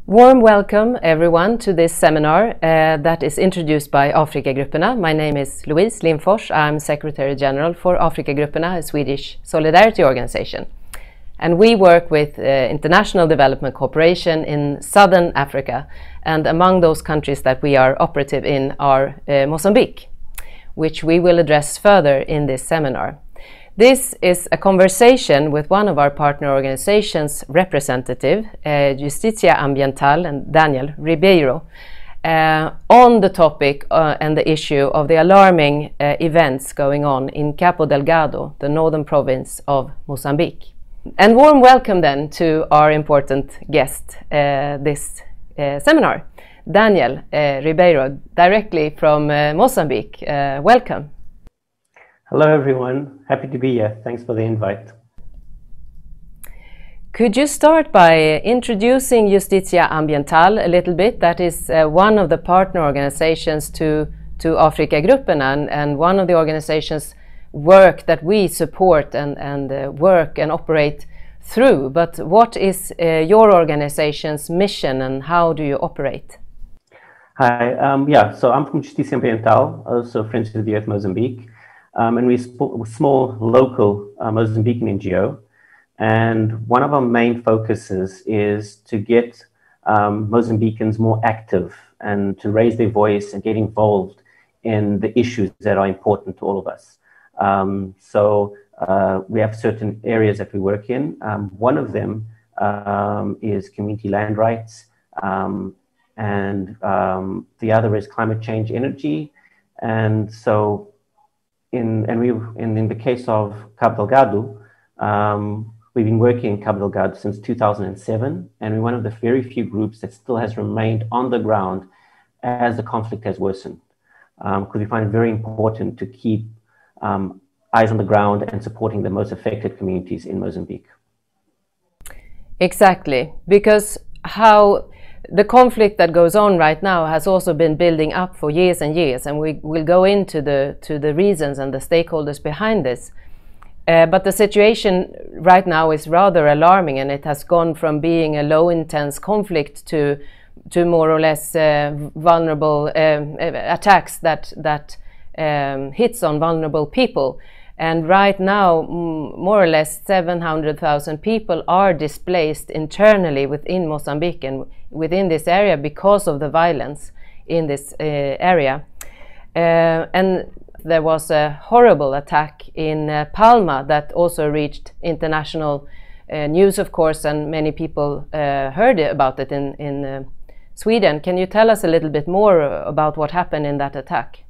Warm welcome everyone to this seminar that is introduced by Afrikagrupperna. My name is Louise Lindfors. I'm Secretary General for Afrikagrupperna, a Swedish solidarity organization. And we work with international development cooperation in Southern Africa. And among those countries that we are operative in are Mozambique, which we will address further in this seminar. This is a conversation with one of our partner organizations' representative, Justicia Ambiental and Daniel Ribeiro, on the topic and the issue of the alarming events going on in Cabo Delgado, the northern province of Mozambique. And warm welcome then to our important guest this seminar, Daniel Ribeiro, directly from Mozambique. Welcome. Hello everyone, happy to be here. Thanks for the invite. Could you start by introducing Justicia Ambiental a little bit? That is one of the partner organizations to Afrikagrupperna and one of the organizations' work that we support and work and operate through. But what is your organization's mission and how do you operate? Hi, so I'm from Justicia Ambiental, also Friends of the Earth Mozambique. And we're a small local Mozambican NGO. And one of our main focuses is to get Mozambicans more active and to raise their voice and get involved in the issues that are important to all of us. We have certain areas that we work in. One of them is community land rights, and the other is climate change energy. And so in the case of Cabo Delgado, we've been working in Cabo Delgado since 2007, and we're one of the very few groups that still has remained on the ground as the conflict has worsened, because we find it very important to keep eyes on the ground and supporting the most affected communities in Mozambique. Exactly, because how the conflict that goes on right now has also been building up for years and years, and we will go into the reasons and the stakeholders behind this. But the situation right now is rather alarming, and it has gone from being a low intense conflict to more or less vulnerable attacks that hits on vulnerable people. And right now, more or less 700,000 people are displaced internally within Mozambique and within this area because of the violence in this area. And there was a horrible attack in Palma that also reached international news, of course, and many people heard about it in Sweden. Can you tell us a little bit more about what happened in that attack?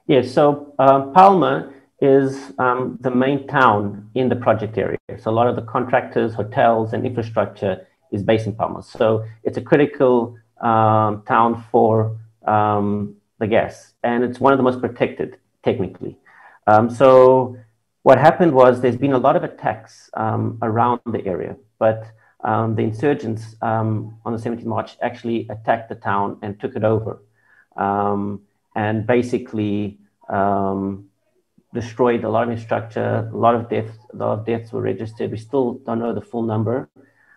Yes, so Palma is the main town in the project area. So a lot of the contractors, hotels, and infrastructure is based in Palma. So it's a critical town for the gas, and it's one of the most protected, technically. So what happened was there's been a lot of attacks around the area, but the insurgents on the 17th of March actually attacked the town and took it over, and basically destroyed a lot of infrastructure. A lot of deaths were registered. We still don't know the full number.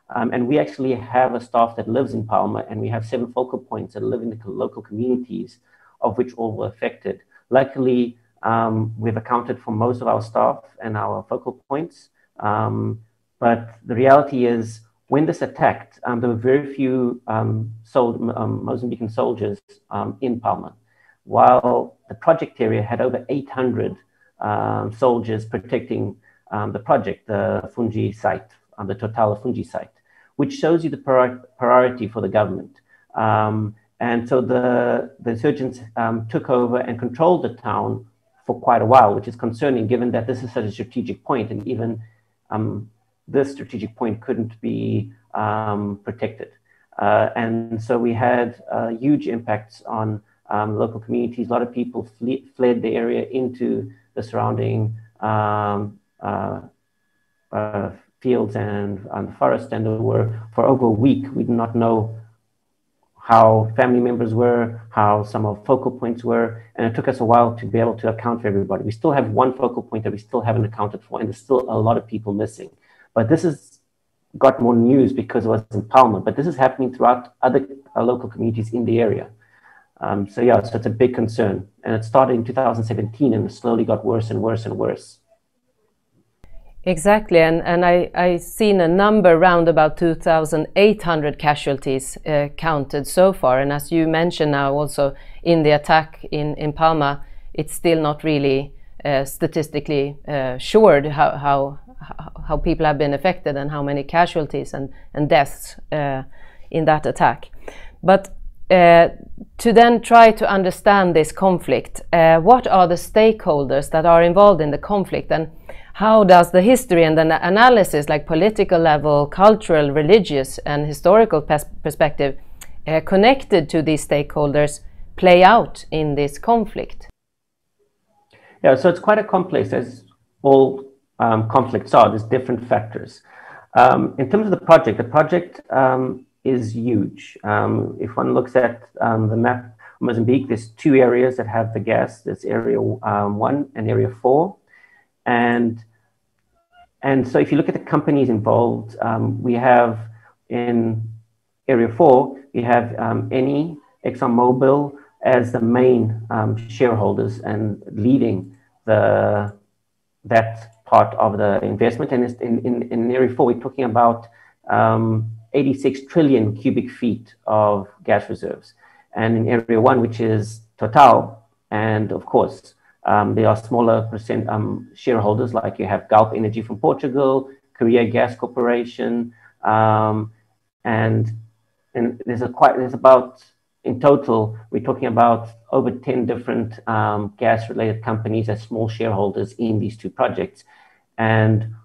And we actually have a staff that lives in Palma, and we have 7 focal points that live in the local communities, of which all were affected. Luckily, we've accounted for most of our staff and our focal points. But the reality is, when this attacked, there were very few Mozambican soldiers in Palma, while the project area had over 800 soldiers protecting the project, the Fungi site, the Total Fungi site, which shows you the priority for the government. And so the insurgents took over and controlled the town for quite a while, which is concerning given that this is such a strategic point, and even this strategic point couldn't be protected. And so we had huge impacts on local communities. A lot of people fled the area into the surrounding fields and forest, and there were, for over a week, we did not know how family members were, how some of focal points were, and it took us a while to be able to account for everybody. We still have one focal point that we still haven't accounted for, and there's still a lot of people missing. But this is got more news because it was in Palma, but this is happening throughout other local communities in the area. So yeah, so it's a big concern. And it started in 2017 and it slowly got worse and worse and worse. Exactly, and I've seen a number around about 2,800 casualties counted so far. And as you mentioned now also in the attack in Palma, it's still not really statistically sure how people have been affected and how many casualties and deaths in that attack. But to then try to understand this conflict, what are the stakeholders that are involved in the conflict, and how does the history and the analysis, like political level, cultural, religious, and historical perspective connected to these stakeholders play out in this conflict? Yeah, so it's quite a complex, as all conflicts are. There's different factors. In terms of the project is huge. If one looks at the map of Mozambique, there's two areas that have the gas. There's Area 1 and Area 4. And so if you look at the companies involved, we have in Area 4, we have Eni, ExxonMobil as the main shareholders and leading that part of the investment. And in Area 4, we're talking about 86 trillion cubic feet of gas reserves. And in Area 1, which is Total, and of course, there are smaller shareholders, like you have Galp Energy from Portugal, Korea Gas Corporation, and there's about, in total, we're talking about over 10 different gas-related companies as small shareholders in these two projects. And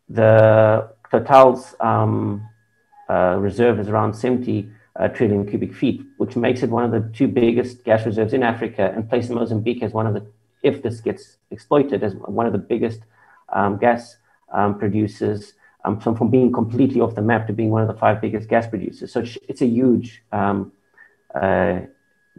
the Total's reserve is around 70 trillion cubic feet, which makes it one of the two biggest gas reserves in Africa, and places Mozambique as one of the, if this gets exploited, as one of the biggest gas producers, from being completely off the map to being one of the 5 biggest gas producers. So it's a huge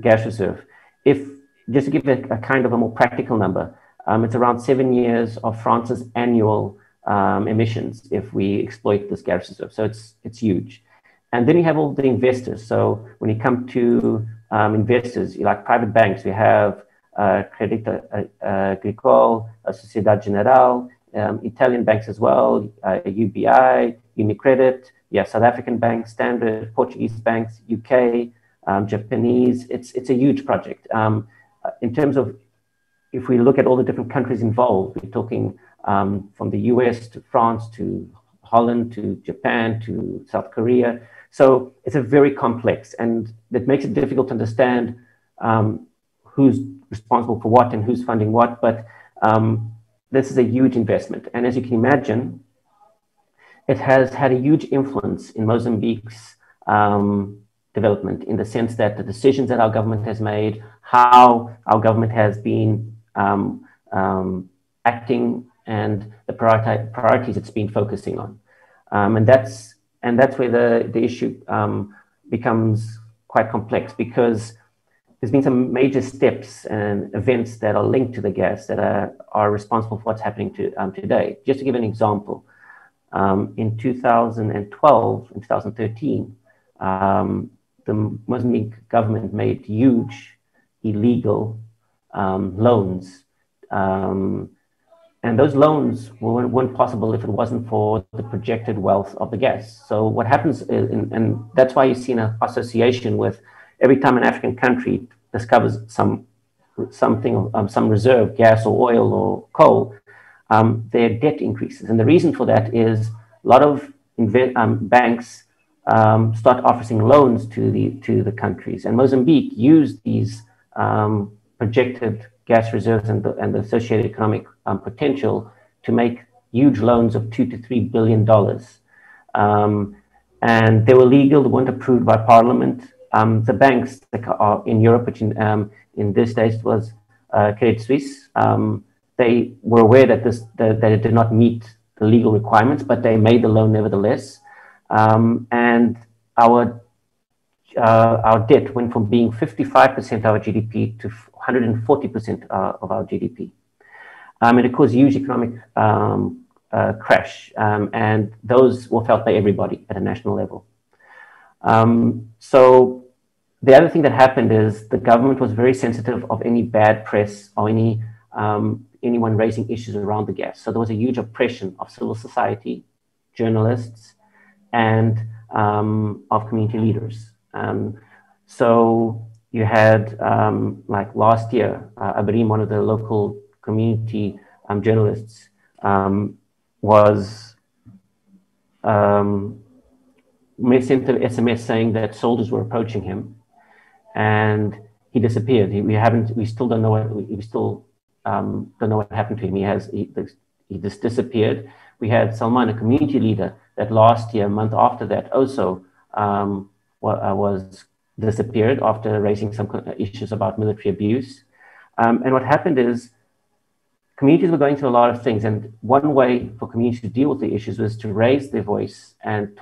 gas reserve. Just to give it a kind of a more practical number, it's around 7 years of France's annual emissions if we exploit this gas reserve. So it's huge. And then you have all the investors. So when you come to investors, like private banks, we have Crédit Agricole, Sociedade Generale, Italian banks as well, UBI, UniCredit, South African banks, Standard, Portuguese banks, UK, Japanese. It's a huge project. In terms of, if we look at all the different countries involved, we're talking from the US to France to Holland to Japan to South Korea. So it's a very complex, and that makes it difficult to understand who's responsible for what and who's funding what. But this is a huge investment. And as you can imagine, it has had a huge influence in Mozambique's development, in the sense that the decisions that our government has made, how our government has been acting, and the priorities it's been focusing on. And that's where the issue becomes quite complex, because there's been some major steps and events that are linked to the gas that are responsible for what's happening today. Just to give an example, in 2012 and 2013, the Mozambique government made huge illegal loans. And those loans weren't possible if it wasn't for the projected wealth of the gas. So what happens is, and that's why you see an association with every time an African country discovers some reserve, gas or oil or coal, their debt increases. And the reason for that is a lot of banks start offering loans to the countries. And Mozambique used these projected gas reserves and the associated economic potential to make huge loans of $2 to $3 billion. And they were legal, they weren't approved by Parliament. The banks that are in Europe, which in this days was Credit Suisse, they were aware that it did not meet the legal requirements, but they made the loan nevertheless. And our debt went from being 55% of our GDP to 140% of our GDP. And it caused huge economic crash, and those were felt by everybody at a national level. So the other thing that happened is the government was very sensitive of any bad press or anyone raising issues around the gas. So there was a huge oppression of civil society, journalists, and of community leaders. So you had, like last year, Abarim, one of the local community journalists, was sent an SMS saying that soldiers were approaching him, and he disappeared. We still don't know what happened to him. He just disappeared. We had Salman, a community leader, that last year, a month after that, also was disappeared after raising some issues about military abuse. And what happened is communities were going through a lot of things, and one way for communities to deal with the issues was to raise their voice and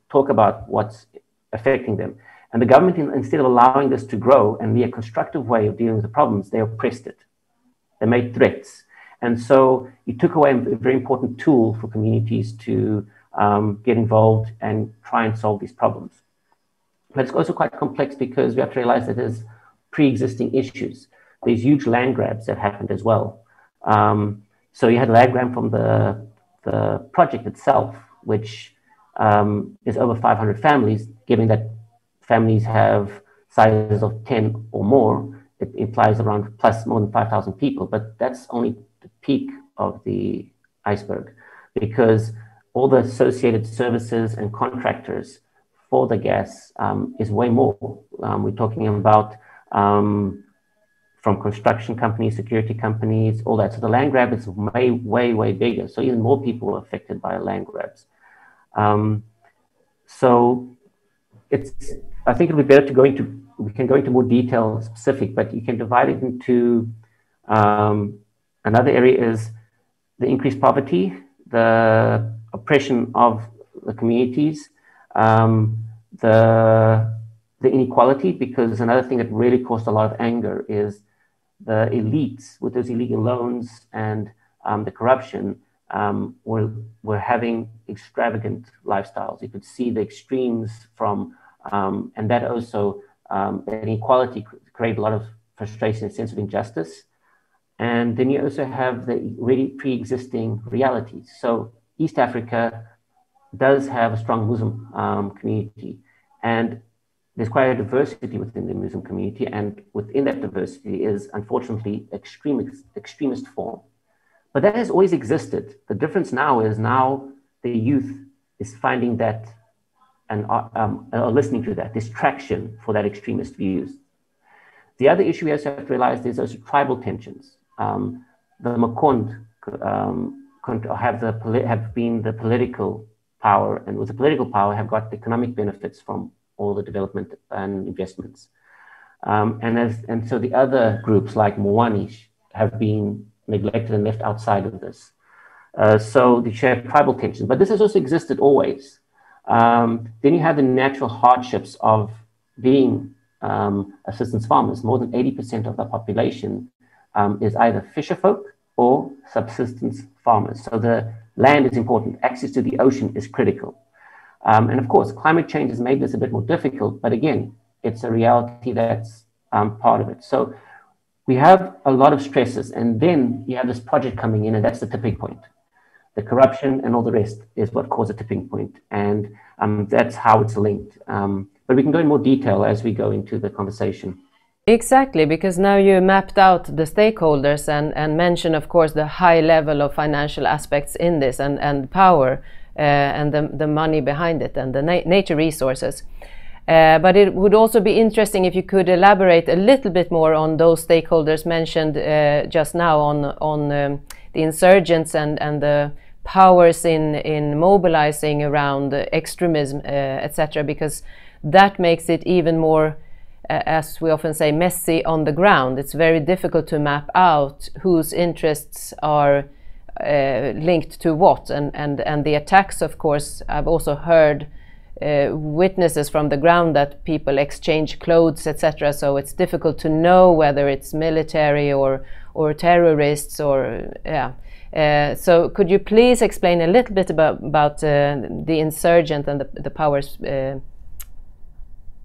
talk about what's affecting them. And the government, instead of allowing this to grow and be a constructive way of dealing with the problems, they oppressed it. They made threats. And so you took away a very important tool for communities to get involved and try and solve these problems. But it's also quite complex because we have to realize that there's pre-existing issues. There's huge land grabs that happened as well. So you had land grab from the project itself, which is over 500 families. Given that families have sizes of 10 or more, it implies around plus more than 5,000 people. But that's only the peak of the iceberg, because all the associated services and contractors for the gas is way more. We're talking about from construction companies, security companies, all that. So the land grab is way bigger. So even more people are affected by land grabs. So I think it'll be better to we can go into more detail specific, but you can divide it into another area is the increased poverty, the oppression of the communities, the inequality, because another thing that really caused a lot of anger is the elites with those illegal loans and the corruption were having extravagant lifestyles. You could see the extremes from, and that also, inequality created a lot of frustration and sense of injustice. And then you also have the really pre-existing realities. So East Africa does have a strong Muslim community, and there's quite a diversity within the Muslim community, and within that diversity is unfortunately extremist form. But that has always existed. The difference now is the youth is finding that and listening to that, this traction for that extremist views. The other issue we also have to realize there's also tribal tensions. The Makond have been the political power, and with the political power have got economic benefits from all the development and investments. And so the other groups like Mwanish have been neglected and left outside of this. So you have tribal tensions, but this has also existed always. Then you have the natural hardships of being subsistence farmers. More than 80% of the population is either fisherfolk or subsistence farmers. So the land is important. Access to the ocean is critical. And of course, climate change has made this a bit more difficult, but again, it's a reality that's part of it. So we have a lot of stresses, and then you have this project coming in, and that's the tipping point. The corruption and all the rest is what caused a tipping point, and that's how it's linked. But we can go in more detail as we go into the conversation. Exactly, because now you mapped out the stakeholders and mentioned, of course, the high level of financial aspects in this and power and the money behind it and the nature resources. But it would also be interesting if you could elaborate a little bit more on those stakeholders mentioned just now on the insurgents and the powers in mobilizing around extremism, etc., because that makes it even more, as we often say, messy on the ground. It's very difficult to map out whose interests are linked to what, and the attacks, of course. I've also heard witnesses from the ground that people exchange clothes, etc., so it's difficult to know whether it's military or terrorists or So could you please explain a little bit about the insurgent and the powers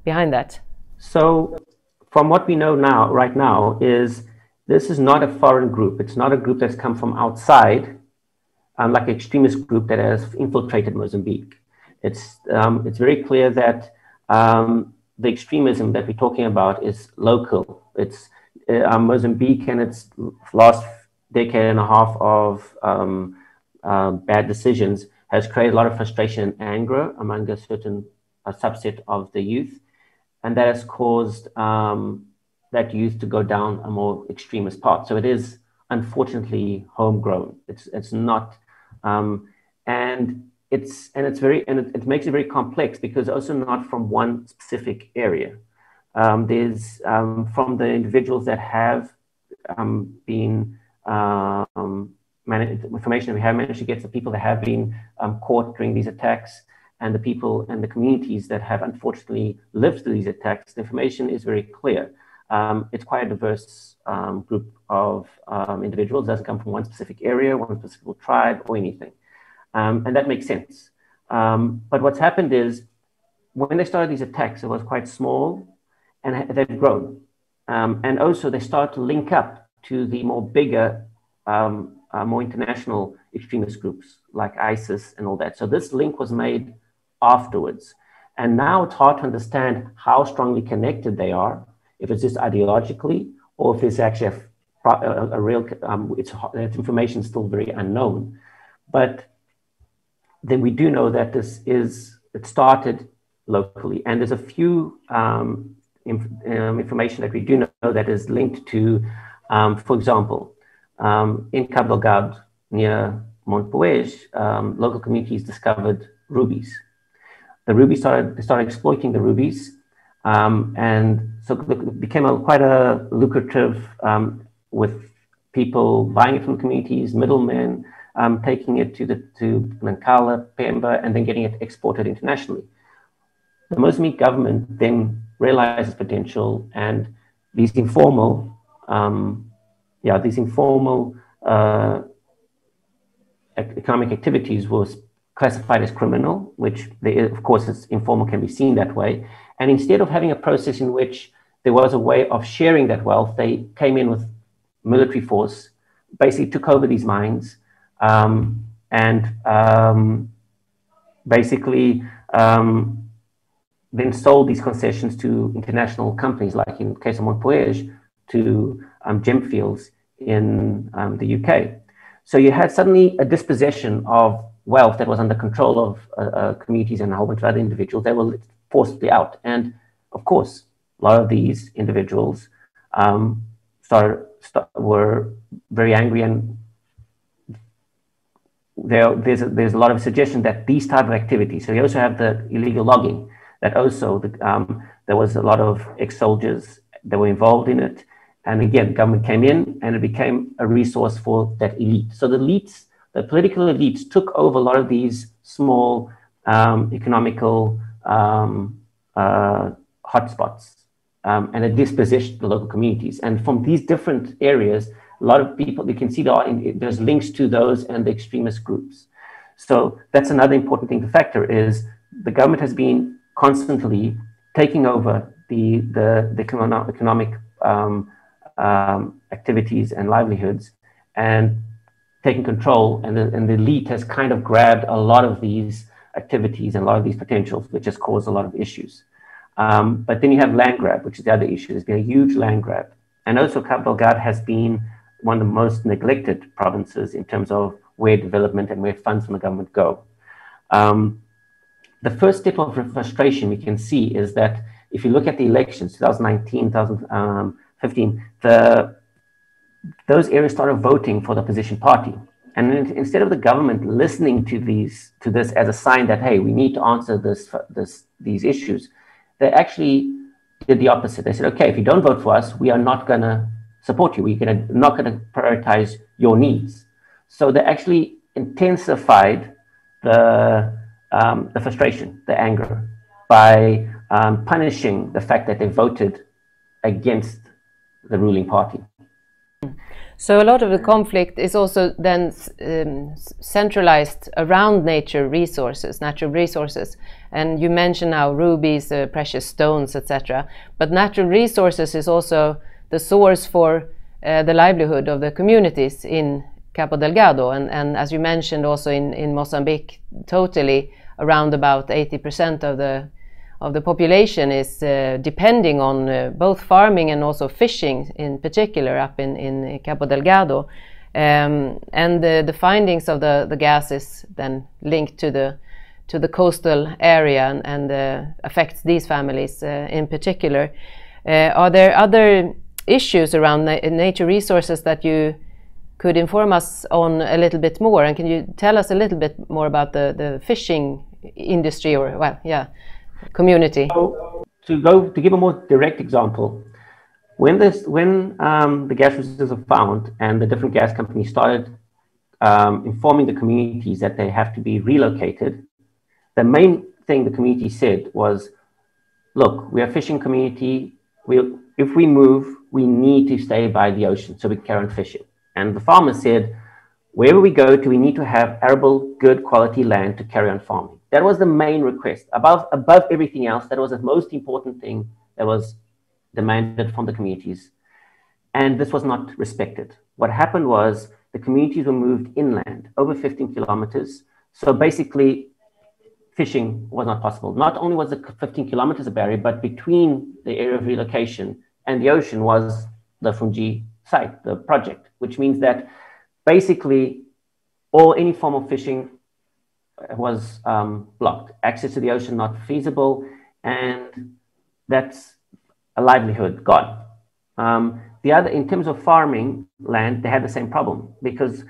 behind that? So from what we know now, right now, is this is not a foreign group. It's not a group that's come from outside, like an extremist group that has infiltrated Mozambique. It's very clear that the extremism that we're talking about is local. It's Mozambique and its last decade and a half of bad decisions has created a lot of frustration and anger among a certain subset of the youth. And that has caused that youth to go down a more extremist path. So it is unfortunately homegrown. It's not, and it makes it very complex because also not from one specific area. There's from the individuals that have been information that we have managed to get, the people that have been caught during these attacks, and the people and the communities that have unfortunately lived through these attacks. The information is very clear. It's quite a diverse group of individuals. It doesn't come from one specific area, one specific tribe, or anything. And that makes sense. But what's happened is when they started these attacks, it was quite small and they've grown. And also they start to link up to the more bigger, more international extremist groups like ISIS and all that. So this link was made afterwards. And now it's hard to understand how strongly connected they are, if it's just ideologically or if it's actually a real, that information is still very unknown. But then we do know that it started locally. And there's a few information that we do know that is linked to, for example, in Cabo Delgado, near Montepuez, local communities discovered rubies. The rubies started exploiting the rubies, and so it became quite a lucrative with people buying it from communities, middlemen, taking it to Nampula, Pemba, and then getting it exported internationally. The Mozambique government then realized its potential, and these informal economic activities was classified as criminal, which of course it's informal, can be seen that way. And instead of having a process in which there was a way of sharing that wealth, they came in with military force, basically took over these mines, then sold these concessions to international companies, like in the case of Montepuez, to Gemfields in the UK. So you had suddenly a dispossession of wealth that was under control of communities and a whole bunch of other individuals that were forcibly out. And of course, a lot of these individuals were very angry, and there's a lot of suggestion that these type of activities, so you also have the illegal logging, that also there was a lot of ex-soldiers that were involved in it. And again, the government came in and it became a resource for that elite. So the elites, the political elites, took over a lot of these small economical hotspots, and it dispossessed the local communities. And from these different areas, a lot of people, you can see there's links to those and the extremist groups. So that's another important thing to factor, is the government has been constantly taking over the economic activities and livelihoods and taking control, and the elite has kind of grabbed a lot of these activities and a lot of these potentials, which has caused a lot of issues. But then you have land grab, which is the other issue. There's been a huge land grab. And also Cabo Delgado has been one of the most neglected provinces in terms of where development and where funds from the government go. The first step of frustration we can see is that if you look at the elections, 2019, 2015, those areas started voting for the opposition party. And instead of the government listening to this as a sign that, hey, we need to answer these issues, they actually did the opposite. They said, okay, if you don't vote for us, we are not going to support you. We're not going to prioritize your needs. So they actually intensified the frustration, the anger, by punishing the fact that they voted against the ruling party. So a lot of the conflict is also then centralized around natural resources. And you mentioned now rubies, precious stones, etc. But natural resources is also the source for the livelihood of the communities in Cabo Delgado. And as you mentioned, also in Mozambique, totally around about 80% of the population is depending on both farming and also fishing, in particular up in Cabo Delgado. And the findings of the gas is then linked to the coastal area and affects these families in particular. Are there other issues around nature resources that you could inform us on a little bit more? And can you tell us a little bit more about the fishing industry, or community? To give a more direct example, when the gas reserves were found and the different gas companies started informing the communities that they have to be relocated, the main thing the community said was, look, we are a fishing community. If we move, we need to stay by the ocean so we can carry on fishing. And the farmers said, wherever we go to, we need to have arable, good quality land to carry on farming. That was the main request. Above everything else, that was the most important thing that was demanded from the communities. And this was not respected. What happened was the communities were moved inland, over 15 kilometers. So basically, fishing was not possible. Not only was the 15 kilometers a barrier, but between the area of relocation and the ocean was the Fungi site, the project, which means that basically any form of fishing was blocked. Access to the ocean not feasible, and that's a livelihood gone. The other, in terms of farming land, they had the same problem because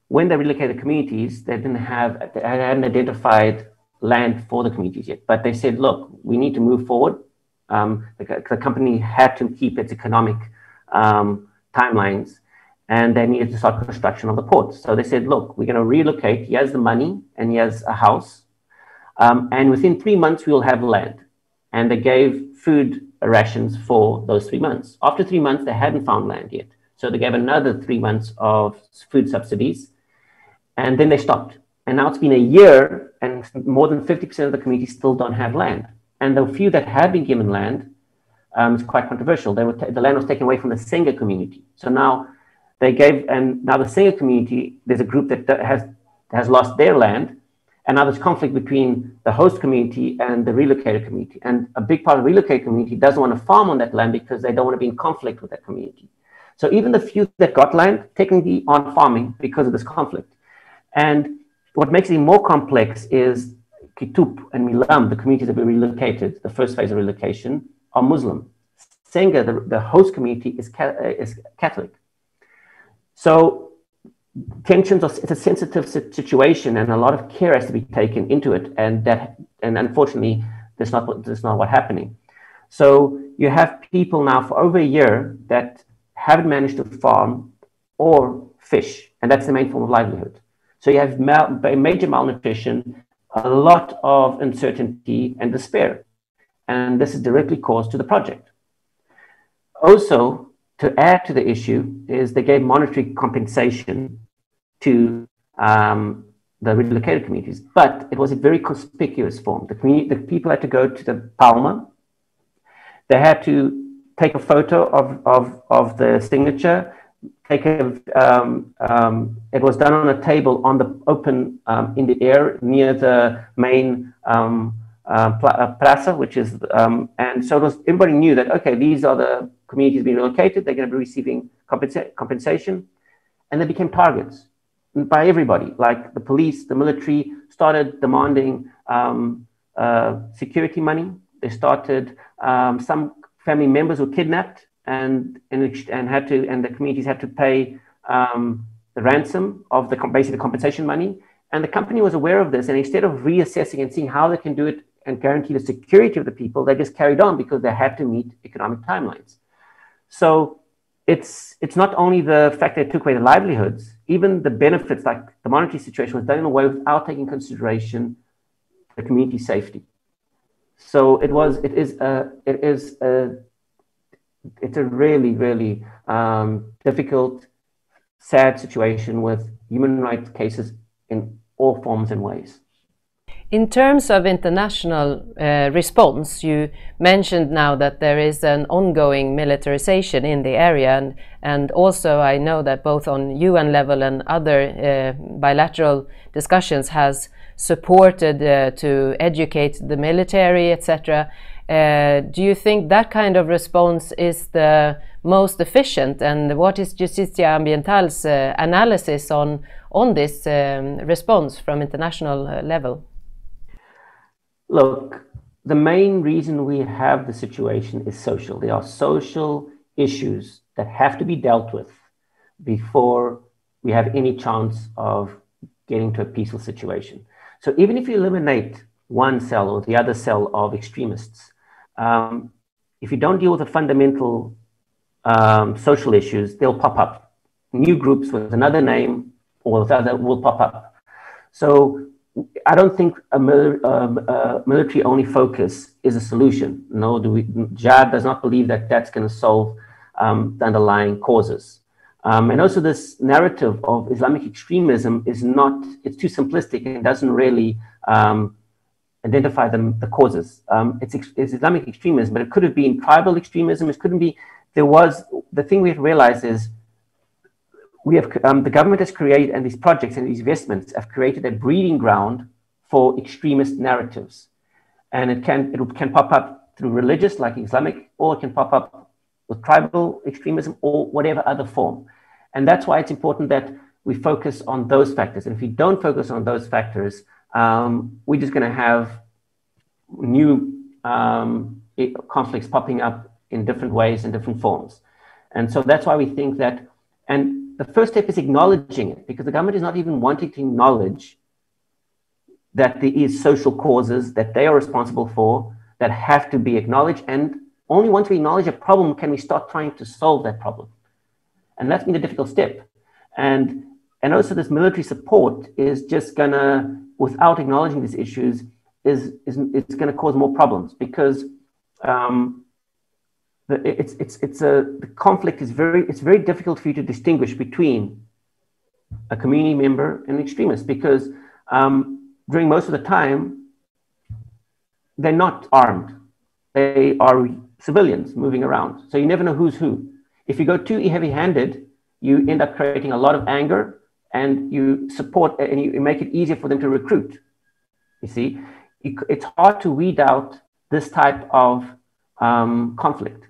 when they relocated communities, they hadn't identified land for the communities yet. But they said, look, we need to move forward. The company had to keep its economic timelines, and they needed to start construction of the port. So they said, look, we're going to relocate. He has the money and he has a house. And within 3 months, we will have land. And they gave food rations for those 3 months. After 3 months, they hadn't found land yet. So they gave another 3 months of food subsidies. And then they stopped. And now it's been a year, and more than 50% of the community still don't have land. And the few that have been given land is quite controversial. The land was taken away from the Senga community. So now now the Senga community, there's a group that has lost their land. And now there's conflict between the host community and the relocated community. And a big part of the relocated community doesn't want to farm on that land because they don't want to be in conflict with that community. So even the few that got land technically aren't farming because of this conflict. And what makes it more complex is Kitup and Milam, the communities that were relocated, the first phase of relocation, are Muslim. Senga, the host community, is Catholic. So tensions it's a sensitive situation, and a lot of care has to be taken into it, and unfortunately that's not what's happening. So you have people now for over a year that haven't managed to farm or fish, and that's the main form of livelihood. So you have major malnutrition, a lot of uncertainty and despair, and this is directly caused to the project. Also, to add to the issue, is they gave monetary compensation to the relocated communities, but it was a very conspicuous form. The people had to go to the Palma. They had to take a photo of the signature. It was done on a table on the open in the air near the main plaza, which is and so everybody knew that, okay, these are the communities being relocated. They're going to be receiving compensation, and they became targets by everybody. Like the police, the military started demanding security money. They started some family members were kidnapped and the communities had to pay the ransom of basically the compensation money. And the company was aware of this, and instead of reassessing and seeing how they can do it and guarantee the security of the people, they just carried on because they had to meet economic timelines. So it's not only the fact that it took away the livelihoods, even the benefits, like the monetary situation, was done in a way without taking consideration the community safety. So it is it's a really, really difficult, sad situation with human rights cases in all forms and ways. In terms of international response, you mentioned now that there is an ongoing militarization in the area, and also I know that both on UN level and other bilateral discussions has supported to educate the military, etc. Do you think that kind of response is the most efficient, and what is Justicia Ambiental's analysis on this response from international level? Look, the main reason we have the situation is social. There are social issues that have to be dealt with before we have any chance of getting to a peaceful situation. So even if you eliminate one cell or the other cell of extremists, if you don't deal with the fundamental social issues, they'll pop up. New groups with another name or with other will pop up. So I don't think a military-only focus is a solution. No, Jihad does not believe that that's going to solve the underlying causes. And also this narrative of Islamic extremism is not, it's too simplistic and doesn't really identify the causes. It's Islamic extremism, but it could have been tribal extremism. It couldn't be, the thing we have to realize is we have, the government has created, and these projects and these investments have created a breeding ground for extremist narratives. And it can pop up through religious, like Islamic, or it can pop up with tribal extremism or whatever other form. And that's why it's important that we focus on those factors. And if we don't focus on those factors, we're just going to have new conflicts popping up in different ways and different forms. And so that's why we think that, and the first step is acknowledging it, because the government is not even wanting to acknowledge that there is social causes that they are responsible for that have to be acknowledged. And only once we acknowledge a problem can we start trying to solve that problem. And that's been a difficult step. And also this military support is just gonna, without acknowledging these issues, it's gonna cause more problems, because the conflict is very difficult for you to distinguish between a community member and an extremist, because during most of the time, they're not armed. They are civilians moving around. So you never know who's who. If you go too heavy-handed, you end up creating a lot of anger, and you support and you make it easier for them to recruit. You see, it's hard to weed out this type of conflict.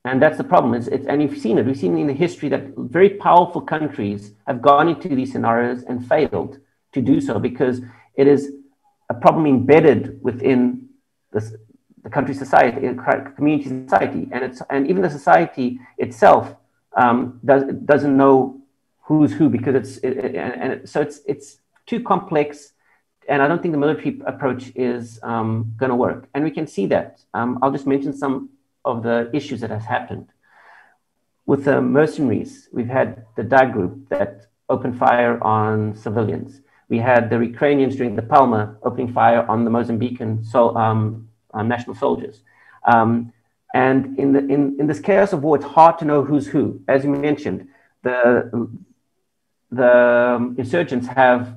And that's the problem. And you've seen it. We've seen in the history that very powerful countries have gone into these scenarios and failed to do so, because it is a problem embedded within the country's society, community society, and even the society itself doesn't know who's who, because it's too complex. And I don't think the military approach is going to work. And we can see that. I'll just mention some of the issues that has happened. With the mercenaries, we've had the DAG group that opened fire on civilians. We had the Ukrainians during the Palma opening fire on the Mozambican national soldiers. And in this chaos of war, it's hard to know who's who. As you mentioned, the insurgents have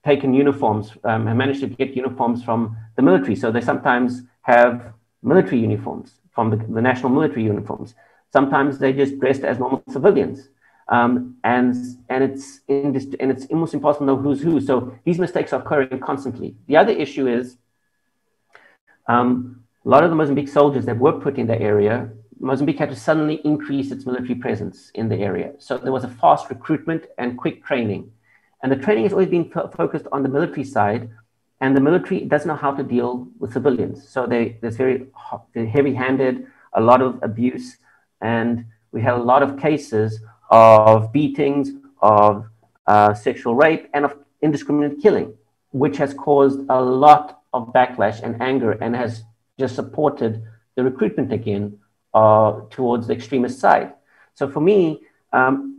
taken uniforms, have managed to get uniforms from the military. So they sometimes have military uniforms from the national military uniforms. Sometimes they just dressed as normal civilians. And it's almost impossible to know who's who. So these mistakes are occurring constantly. The other issue is a lot of the Mozambique soldiers that were put in the area, Mozambique had to suddenly increase its military presence in the area. So there was a fast recruitment and quick training. And the training has always been focused on the military side, and the military doesn't know how to deal with civilians. So there's very heavy-handed, a lot of abuse, and we had a lot of cases of beatings, of sexual rape, and of indiscriminate killing, which has caused a lot of backlash and anger, and has just supported the recruitment again towards the extremist side. So for me,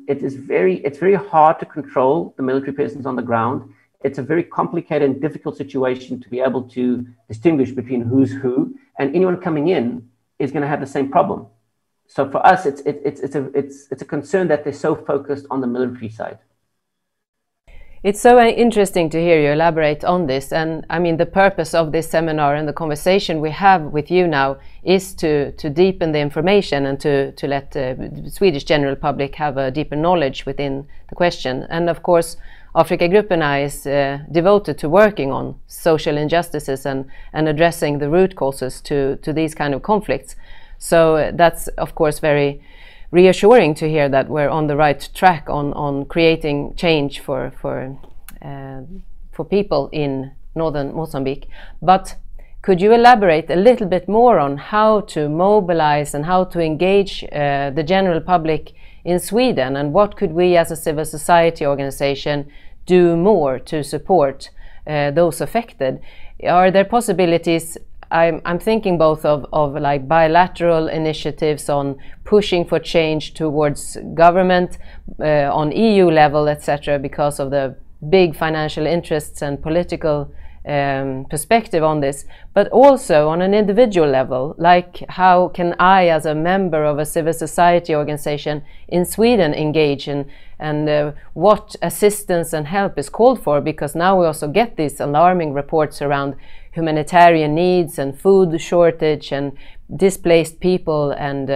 it's very hard to control the military presence on the ground. It's a very complicated and difficult situation to be able to distinguish between who's who, and anyone coming in is going to have the same problem. So for us, it's a concern that they're so focused on the military side. It's so interesting to hear you elaborate on this. And I mean, the purpose of this seminar and the conversation we have with you now is to deepen the information and to let the Swedish general public have a deeper knowledge within the question. And of course, Afrikagruppen is devoted to working on social injustices and addressing the root causes to these kind of conflicts. So that's, of course, very reassuring to hear that we're on the right track on creating change for people in northern Mozambique. But could you elaborate a little bit more on how to mobilize and how to engage the general public in Sweden, and what could we as a civil society organization do more to support those affected? Are there possibilities? I'm thinking both of like bilateral initiatives on pushing for change towards government on EU level, etc., because of the big financial interests and political perspective on this, but also on an individual level, like how can I, as a member of a civil society organization in Sweden, engage and what assistance and help is called for, because now we also get these alarming reports around humanitarian needs and food shortage and displaced people, and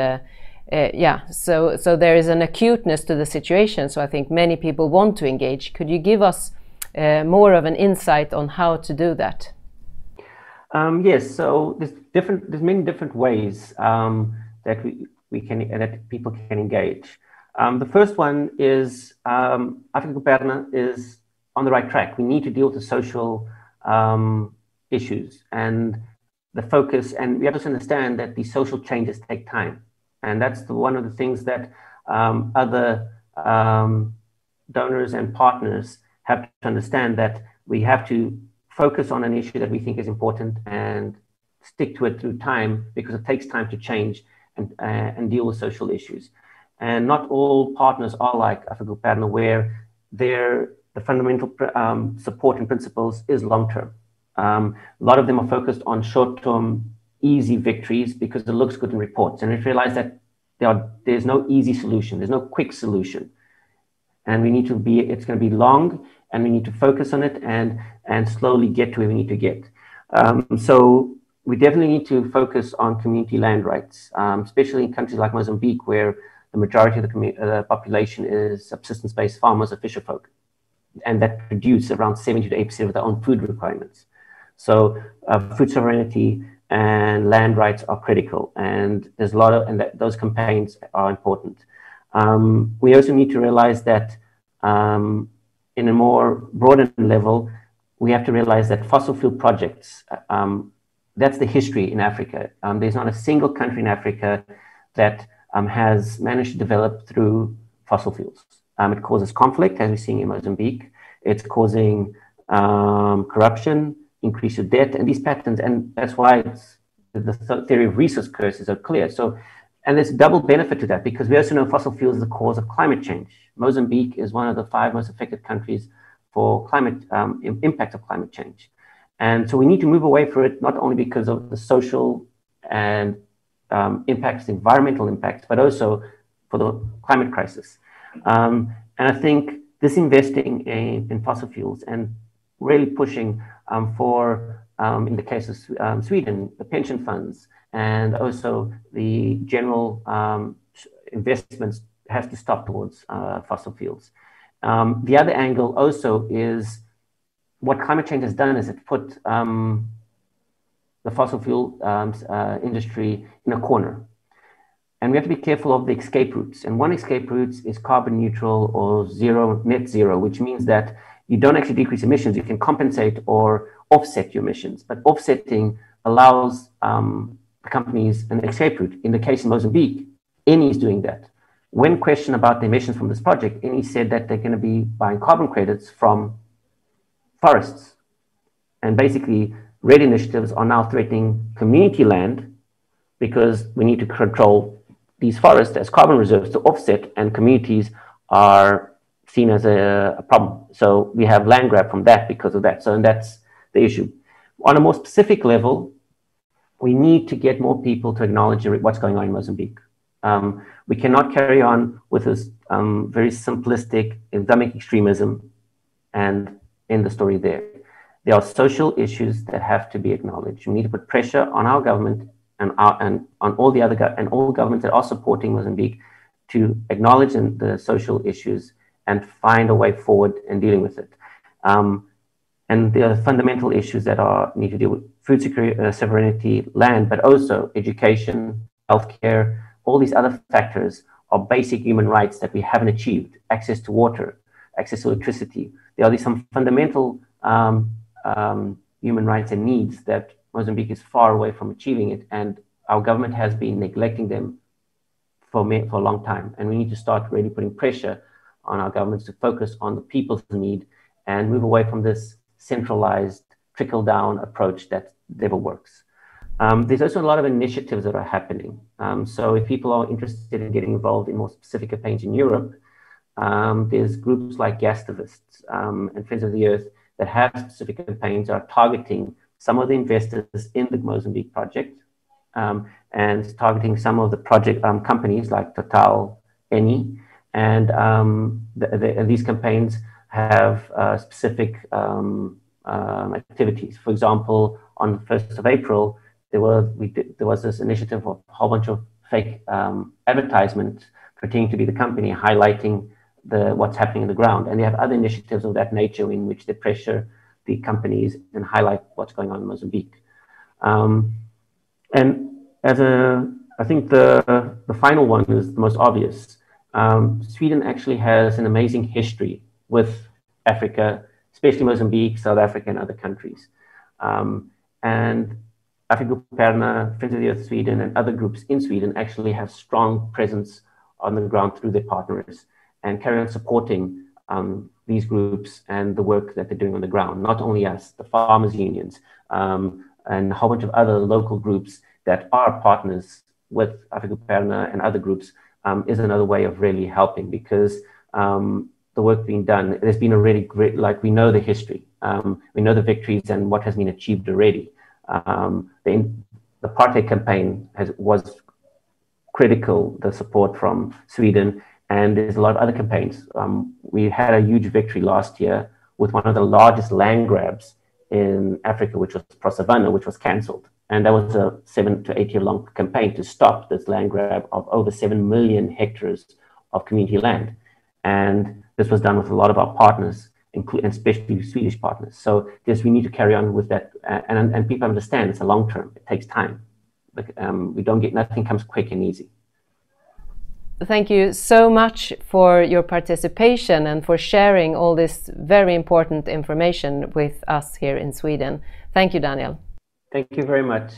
so there is an acuteness to the situation. So I think many people want to engage. Could you give us more of an insight on how to do that? Yes, so there's many different ways that that people can engage. The first one is Afrikagruppen is on the right track. We need to deal with the social issues and the focus, and we have to understand that these social changes take time, and that's one of the things that other donors and partners have to understand, that we have to focus on an issue that we think is important and stick to it through time, because it takes time to change and deal with social issues. And not all partners are like Afrikagruppen, where the fundamental support and principles is long-term. A lot of them are focused on short-term, easy victories because it looks good in reports. And we realize that there's no easy solution. There's no quick solution. And it's going to be long, and we need to focus on it and slowly get to where we need to get. So we definitely need to focus on community land rights, especially in countries like Mozambique, where the majority of the population is subsistence-based farmers or fisherfolk, and that produce around 70 to 80% of their own food requirements. So food sovereignty and land rights are critical, and there's a lot of, and those campaigns are important. We also need to realize that in a more broader level, we have to realize that fossil fuel projects, that's the history in Africa. There's not a single country in Africa that has managed to develop through fossil fuels. It causes conflict, as we're seeing in Mozambique. It's causing corruption, increase of debt, and these patterns, and that's why the theory of resource curses are clear. So, and there's double benefit to that, because we also know fossil fuels is the cause of climate change. Mozambique is one of the 5 most affected countries for climate impact of climate change. And so we need to move away from it, not only because of the social and impacts, environmental impacts, but also for the climate crisis. And I think this investing in fossil fuels and really pushing for, in the case of Sweden, the pension funds, and also the general investments has to stop towards fossil fuels. The other angle also is what climate change has done is it put the fossil fuel industry in a corner. And we have to be careful of the escape routes. And one escape route is carbon neutral or net zero, which means that you don't actually decrease emissions. You can compensate or offset your emissions. But offsetting allows companies an escape route. In the case of Mozambique, Eni is doing that. When questioned about the emissions from this project, Eni said that they're going to be buying carbon credits from forests. And basically, red initiatives are now threatening community land because we need to control these forests as carbon reserves to offset, and communities are seen as a problem. So we have land grab from that because of that. So and that's the issue. On a more specific level, we need to get more people to acknowledge what's going on in Mozambique. We cannot carry on with this very simplistic Islamic extremism and end the story there. There are social issues that have to be acknowledged. We need to put pressure on our government and on all the other all governments that are supporting Mozambique to acknowledge the social issues and find a way forward in dealing with it. And there are fundamental issues that need to deal with food security, sovereignty, land, but also education, healthcare. All these other factors are basic human rights that we haven't achieved. Access to water, access to electricity. There are some fundamental human rights and needs that Mozambique is far away from achieving it, and our government has been neglecting them for a long time. And we need to start really putting pressure on our governments to focus on the people's need and move away from this centralized trickle-down approach that never works. There's also a lot of initiatives that are happening. So if people are interested in getting involved in more specific campaigns in Europe, there's groups like Gastavists and Friends of the Earth that have specific campaigns that are targeting some of the investors in the Mozambique project and targeting some of the project companies like Total, Eni, and these campaigns have specific activities. For example, on the 1st of April, there was this initiative of a whole bunch of fake advertisements pretending to be the company, highlighting what's happening on the ground. And they have other initiatives of that nature in which they pressure the companies and highlight what's going on in Mozambique. And I think the final one is the most obvious. Sweden actually has an amazing history with Africa, especially Mozambique, South Africa, and other countries. And Afrikuparna, Friends of the Earth Sweden, and other groups in Sweden actually have strong presence on the ground through their partners and carry on supporting these groups and the work that they're doing on the ground. Not only us, the farmers' unions, and a whole bunch of other local groups that are partners with Afrikuparna and other groups is another way of really helping, because the work being done, there's been a really great, like, we know the history, we know the victories and what has been achieved already. The apartheid campaign was critical, the support from Sweden, and there's a lot of other campaigns. We had a huge victory last year with one of the largest land grabs in Africa, which was ProSavannah, which was cancelled. And that was a 7 to 8 year long campaign to stop this land grab of over 7 million hectares of community land. And this was done with a lot of our partners, and especially Swedish partners. So yes, we need to carry on with that. And people understand it's a long term, it takes time. Like, nothing comes quick and easy. Thank you so much for your participation and for sharing all this very important information with us here in Sweden. Thank you, Daniel. Thank you very much.